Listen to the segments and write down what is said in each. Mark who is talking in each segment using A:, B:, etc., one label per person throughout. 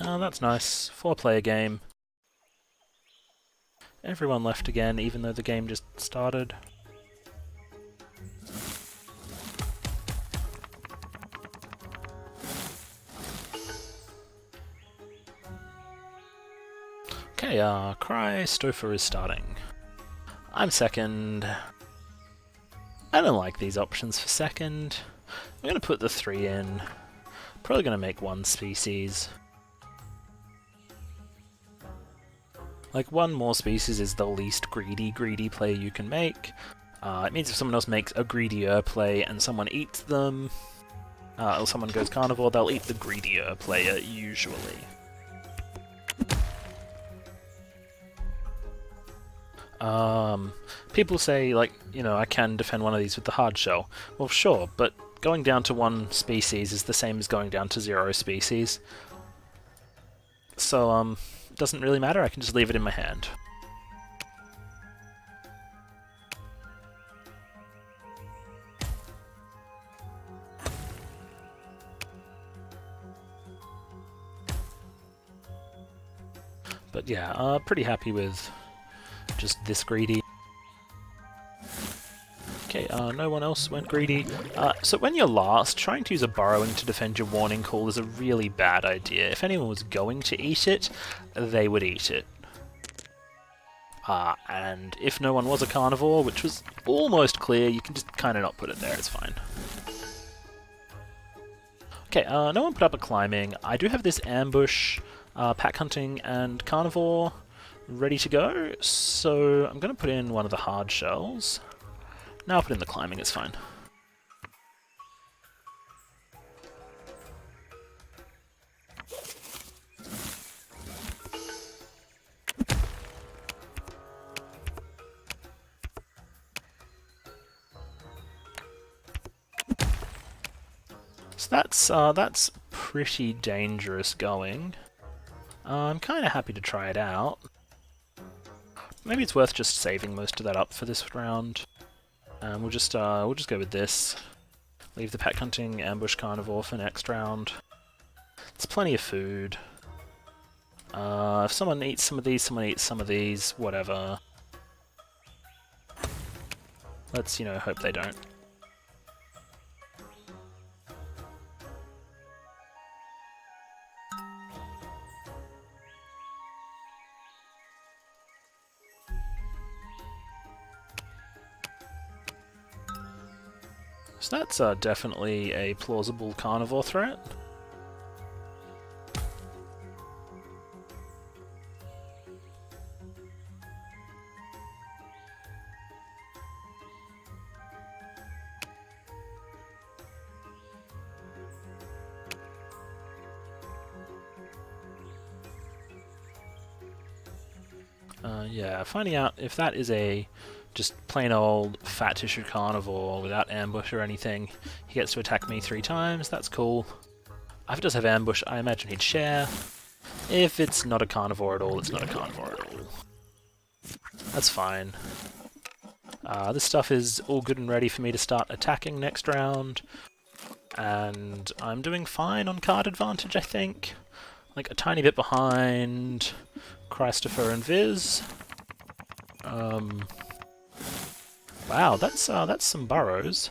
A: Oh, that's nice. 4-player game. Everyone left again, even though the game just started. Okay, Chri, Stopher is starting. I'm second. I don't like these options for second. I'm going to put the 3 in. Probably going to make one species. Like, one more species is the least greedy play you can make. It means if someone else makes a greedier play and someone eats them, or someone goes carnivore, they'll eat the greedier player, usually. People say, like, you know, I can defend one of these with the hard shell. Well, sure, but going down to 1 species is the same as going down to 0 species. So, it doesn't really matter, I can just leave it in my hand. But yeah, pretty happy with just this greedy. Okay, no one else went greedy. So when you're last, trying to use a burrowing to defend your warning call is a really bad idea. If anyone was going to eat it, they would eat it. And if no one was a carnivore, which was almost clear, you can just kind of not put it there, it's fine. Okay, no one put up a climbing. I do have this ambush, pack hunting, and carnivore ready to go, so I'm going to put in one of the hard shells. Now I'll put in the climbing, it's fine. So that's pretty dangerous going. I'm kind of happy to try it out. Maybe it's worth just saving most of that up for this round. We'll just go with this. Leave the pack hunting ambush carnivore for next round. It's plenty of food. If someone eats some of these, someone eats some of these, whatever. Let's, you know, hope they don't. So that's definitely a plausible carnivore threat. Yeah, finding out if that is a just plain old fat tissue carnivore without ambush or anything. He gets to attack me 3 times, that's cool. If it does have ambush, I imagine he'd share. If it's not a carnivore at all, it's not a carnivore at all. That's fine. This stuff is all good and ready for me to start attacking next round. And I'm doing fine on card advantage, I think. Like a tiny bit behind Christopher and Viz. Wow, that's some burrows.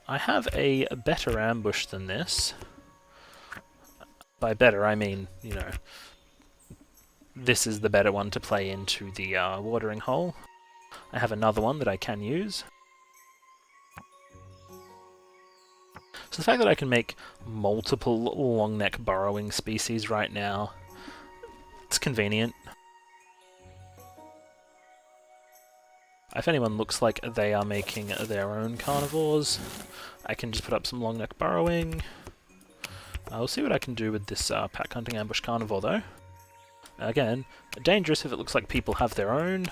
A: I have a better ambush than this. By better, I mean, you know, this is the better one to play into the watering hole. I have another one that I can use. So the fact that I can make multiple long neck burrowing species right now, it's convenient. If anyone looks like they are making their own carnivores, I can just put up some long neck burrowing. We'll see what I can do with this pack hunting ambush carnivore though. Again, dangerous if it looks like people have their own.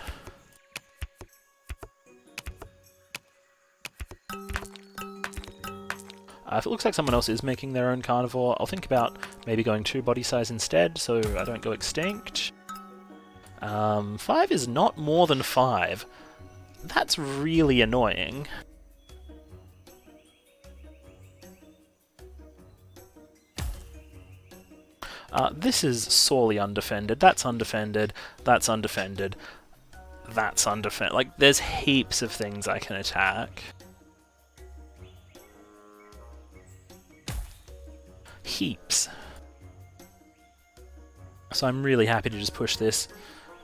A: If it looks like someone else is making their own carnivore, I'll think about maybe going 2 body size instead, so I don't go extinct. 5 is not more than 5. That's really annoying. This is sorely undefended. That's undefended. That's undefended. That's undefended. Like, there's heaps of things I can attack. Heaps. So I'm really happy to just push this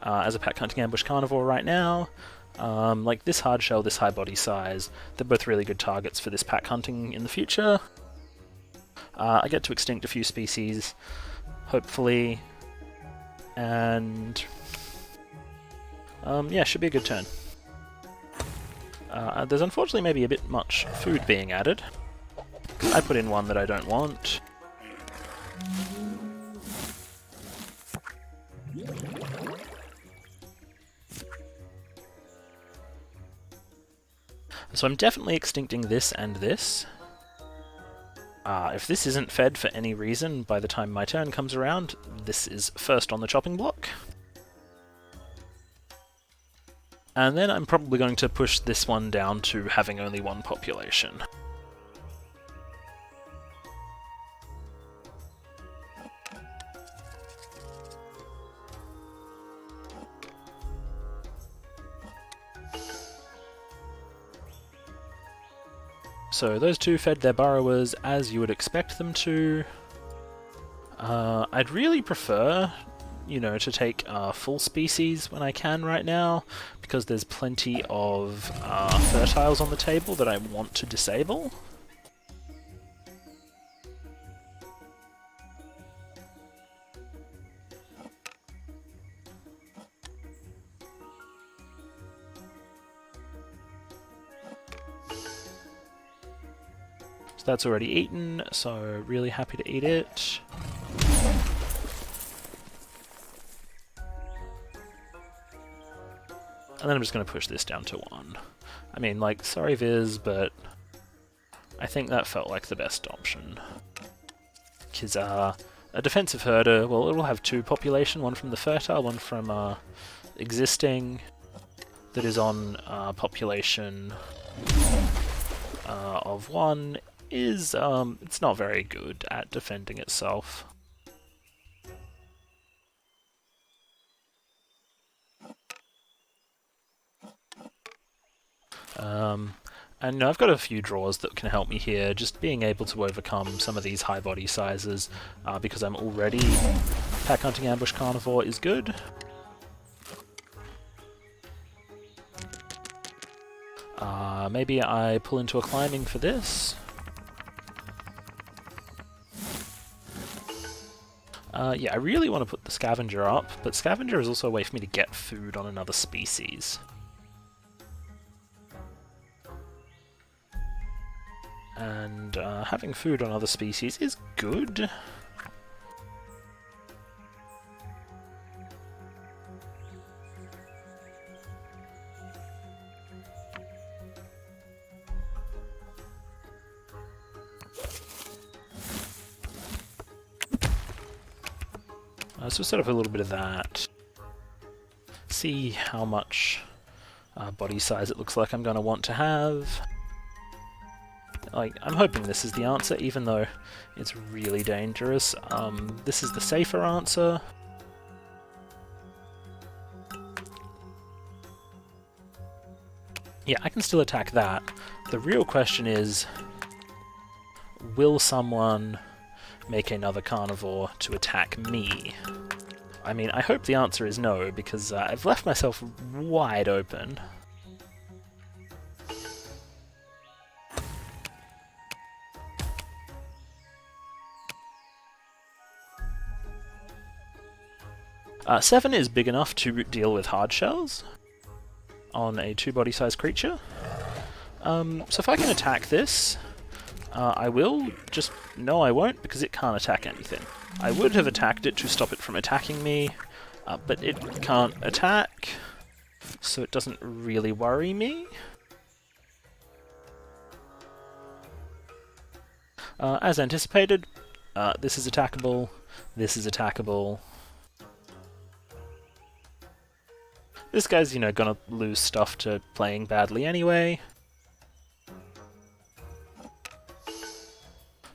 A: as a pack hunting ambush carnivore right now. Like this hard shell, this high body size, they're both really good targets for this pack hunting in the future. I get to extinct a few species, hopefully, and yeah, should be a good turn. There's unfortunately maybe a bit much food being added. I put in one that I don't want. So I'm definitely extincting this and this. If this isn't fed for any reason by the time my turn comes around, this is first on the chopping block. And then I'm probably going to push this one down to having only one population. So those two fed their burrowers as you would expect them to. I'd really prefer, you know, to take full species when I can right now, because there's plenty of fertiles on the table that I want to disable. So that's already eaten, so really happy to eat it. And then I'm just going to push this down to 1. I mean, like, sorry Viz, but I think that felt like the best option. Because a defensive herder, well, it will have 2 population, one from the fertile, one from existing, that is on population of 1, is, it's not very good at defending itself. And I've got a few draws that can help me here, just being able to overcome some of these high body sizes, because I'm already pack hunting ambush carnivore is good. Maybe I pull into a climbing for this. Yeah, I really want to put the scavenger up, but scavenger is also a way for me to get food on another species. And having food on other species is good. So set up a little bit of that. See how much body size it looks like I'm going to want to have. Like, I'm hoping this is the answer, even though it's really dangerous. This is the safer answer. Yeah, I can still attack that. The real question is, will someone make another carnivore to attack me? I mean, I hope the answer is no, because I've left myself wide open. Seven is big enough to deal with hard shells on a 2-body size creature. So if I can attack this, I will. Just no, I won't, because it can't attack anything. I would have attacked it to stop it from attacking me, but it can't attack, so it doesn't really worry me. As anticipated, this is attackable, this is attackable. This guy's, you know, gonna lose stuff to playing badly anyway.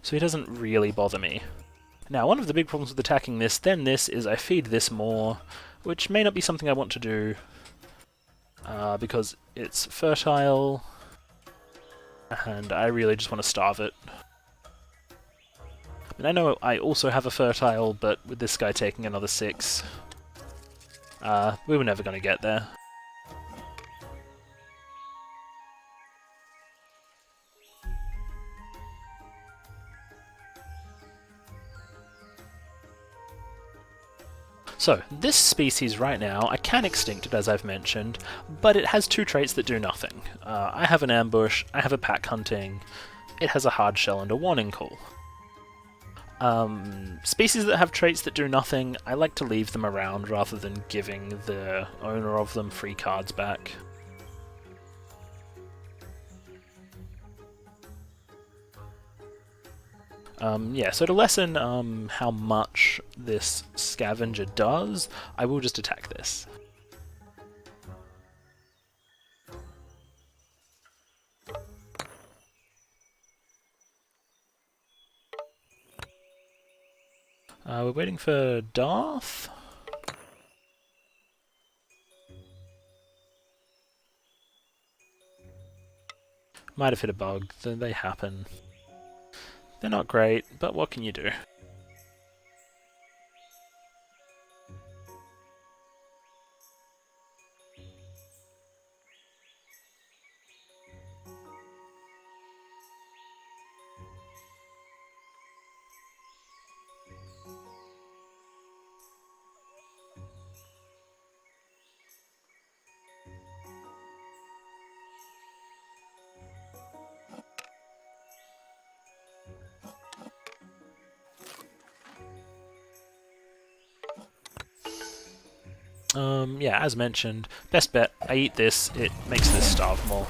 A: So he doesn't really bother me. Now, one of the big problems with attacking this, then this, is I feed this more, which may not be something I want to do, because it's fertile, and I really just want to starve it. I mean, I know I also have a fertile, but with this guy taking another 6, we were never going to get there. So, this species right now, I can extinct it as I've mentioned, but it has 2 traits that do nothing. I have an ambush, I have a pack hunting, it has a hard shell and a warning call. Species that have traits that do nothing, I like to leave them around rather than giving the owner of them free cards back. Yeah, so to lessen how much this scavenger does, I will just attack this. We're waiting for Darth. Might have hit a bug, they happen. They're not great, but what can you do? Yeah, as mentioned, best bet, I eat this, it makes this starve more.